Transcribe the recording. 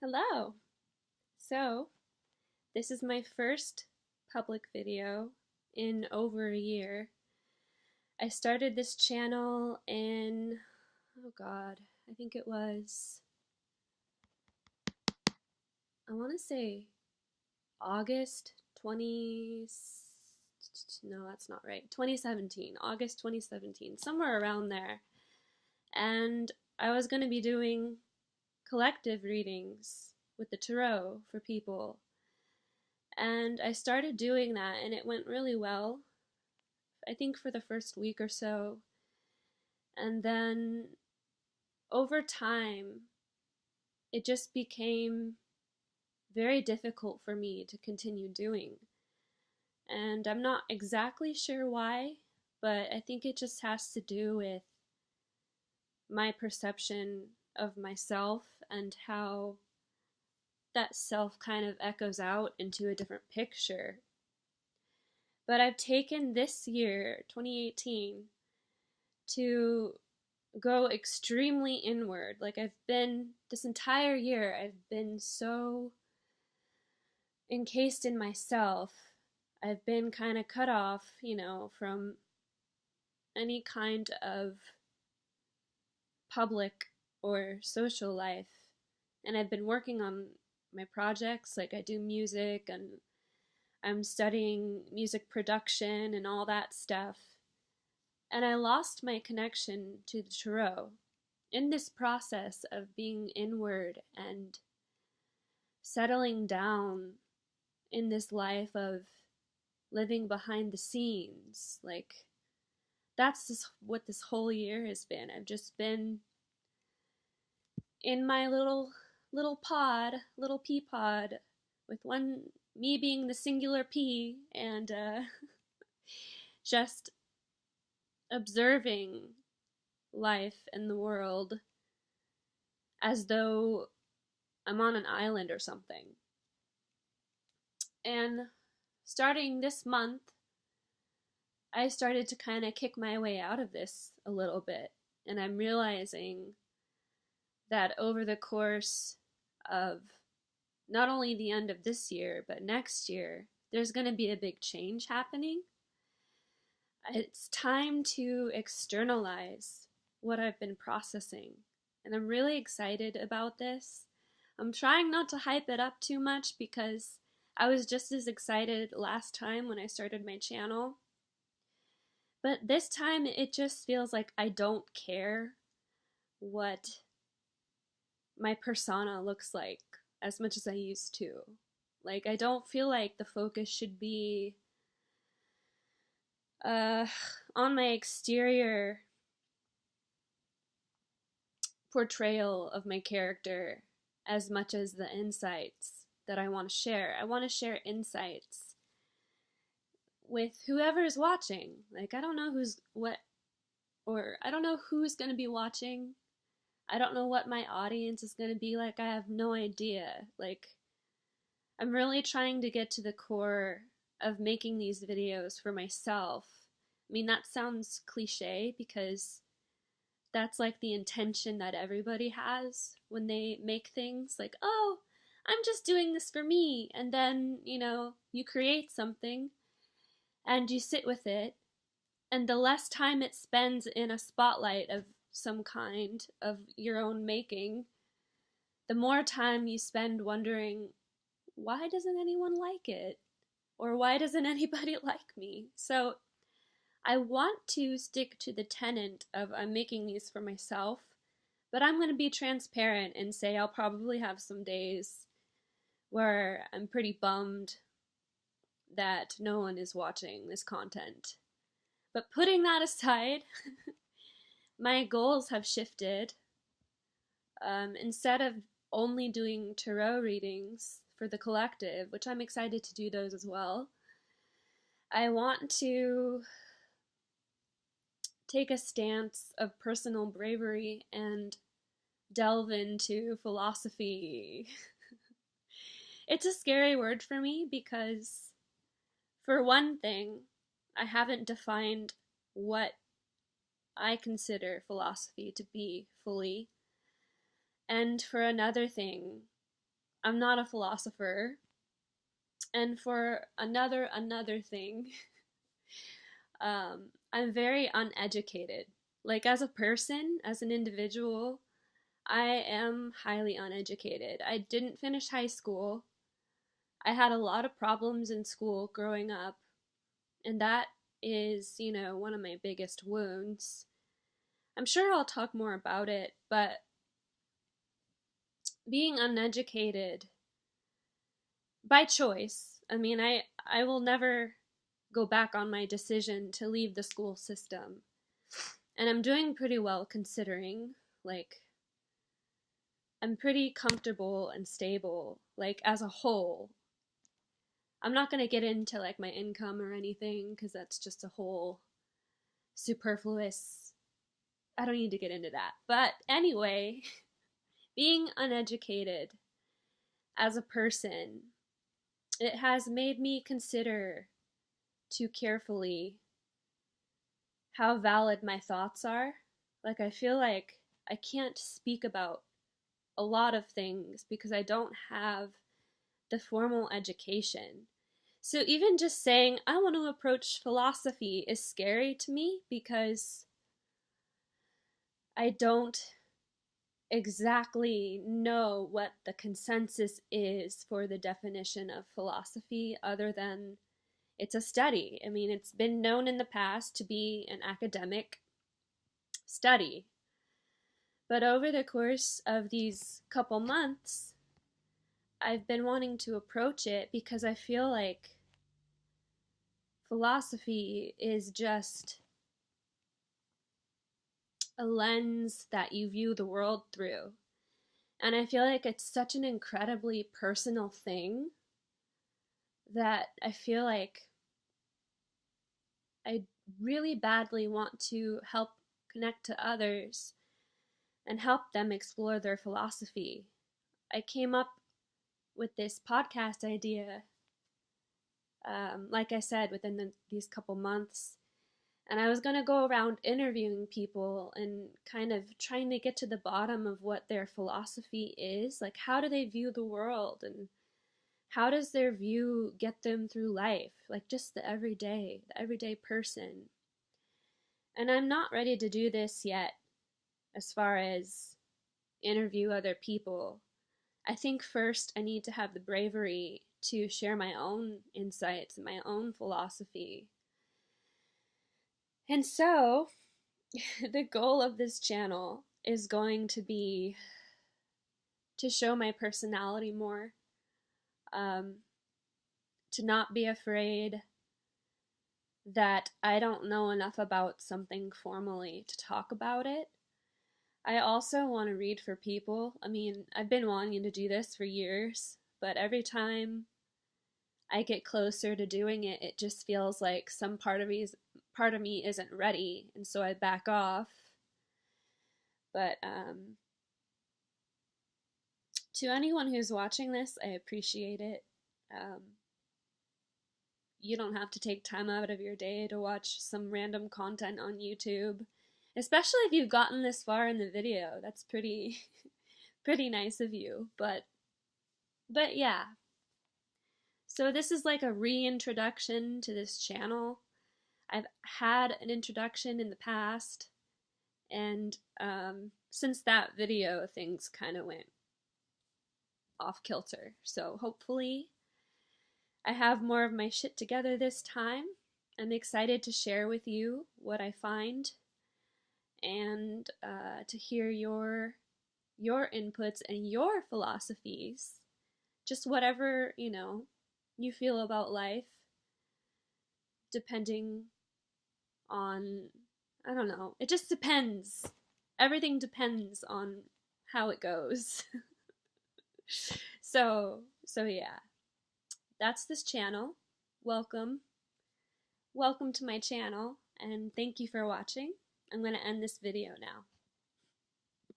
Hello! So, this is my first public video in over a year. I started this channel in, oh god, I think it was, I want to say August 20, no, that's not right, 2017, August 2017, somewhere around there. And I was going to be doing collective readings with the tarot for people. And I started doing that, and it went really well, I think for the first week or so. And then over time, it just became very difficult for me to continue doing. And I'm not exactly sure why, but I think it just has to do with my perception of myself and how that self kind of echoes out into a different picture. But I've taken this year, 2018, to go extremely inward. Like this entire year, I've been so encased in myself. I've been kind of cut off, from any kind of public or social life. And I've been working on my projects, like I do music and I'm studying music production and all that stuff. And I lost my connection to the tarot in this process of being inward and settling down in this life of living behind the scenes. Like, that's what this whole year has been. I've just been in my little pea pod, with me being the singular pea, and just observing life and the world as though I'm on an island or something. And starting this month, I started to kind of kick my way out of this a little bit, and I'm realizing that over the course of not only the end of this year, but next year, there's going to be a big change happening. It's time to externalize what I've been processing, and I'm really excited about this. I'm trying not to hype it up too much because I was just as excited last time when I started my channel. But this time it just feels like I don't care what my persona looks like as much as I used to. Like, I don't feel like the focus should be on my exterior portrayal of my character as much as the insights that I want to share. I want to share insights with whoever is watching. Like, I don't know I don't know who's going to be watching. I don't know what my audience is going to be like. I have no idea. Like, I'm really trying to get to the core of making these videos for myself. I mean, that sounds cliche because that's like the intention that everybody has when they make things. Like, oh, I'm just doing this for me. And then, you create something and you sit with it. And the less time it spends in a spotlight of some kind of your own making, the more time you spend wondering, why doesn't anyone like it? Or why doesn't anybody like me? So I want to stick to the tenet of I'm making these for myself, but I'm going to be transparent and say I'll probably have some days where I'm pretty bummed that no one is watching this content. But putting that aside, my goals have shifted. Instead of only doing tarot readings for the collective, which I'm excited to do those as well, I want to take a stance of personal bravery and delve into philosophy. It's a scary word for me because, for one thing, I haven't defined what I consider philosophy to be fully. And for another thing, I'm not a philosopher. And for another thing, I'm very uneducated. Like, as a person, as an individual, I am highly uneducated. I didn't finish high school. I had a lot of problems in school growing up, and that is, one of my biggest wounds. I'm sure I'll talk more about it, but being uneducated by choice, I mean, I will never go back on my decision to leave the school system. And I'm doing pretty well considering, like, I'm pretty comfortable and stable, like, as a whole. I'm not going to get into, like, my income or anything, because that's just a whole superfluous, I don't need to get into that. But anyway, being uneducated as a person, it has made me consider too carefully how valid my thoughts are. Like, I feel like I can't speak about a lot of things because I don't have the formal education. So even just saying I want to approach philosophy is scary to me because I don't exactly know what the consensus is for the definition of philosophy other than it's a study. I mean, it's been known in the past to be an academic study. But over the course of these couple months, I've been wanting to approach it because I feel like philosophy is just a lens that you view the world through. And I feel like it's such an incredibly personal thing that I feel like I really badly want to help connect to others and help them explore their philosophy. I came up with this podcast idea, like I said, within these couple months. And I was going to go around interviewing people and kind of trying to get to the bottom of what their philosophy is. Like, how do they view the world? And how does their view get them through life? Like, just the everyday person. And I'm not ready to do this yet as far as interview other people. I think first I need to have the bravery to share my own insights and my own philosophy. And so, the goal of this channel is going to be to show my personality more, to not be afraid that I don't know enough about something formally to talk about it. I also want to read for people. I mean, I've been wanting to do this for years, but every time I get closer to doing it, it just feels like some part of me isn't ready, and so I back off. But to anyone who's watching this, I appreciate it. You don't have to take time out of your day to watch some random content on YouTube, especially if you've gotten this far in the video. That's pretty nice of you. But yeah. So this is like a reintroduction to this channel. I've had an introduction in the past, and since that video, things kind of went off kilter. So hopefully I have more of my shit together this time. I'm excited to share with you what I find and to hear your inputs and your philosophies. Just whatever, you feel about life, depending on, I don't know, it just depends. Everything depends on how it goes. So yeah. That's this channel. Welcome to my channel, and thank you for watching. I'm going to end this video now.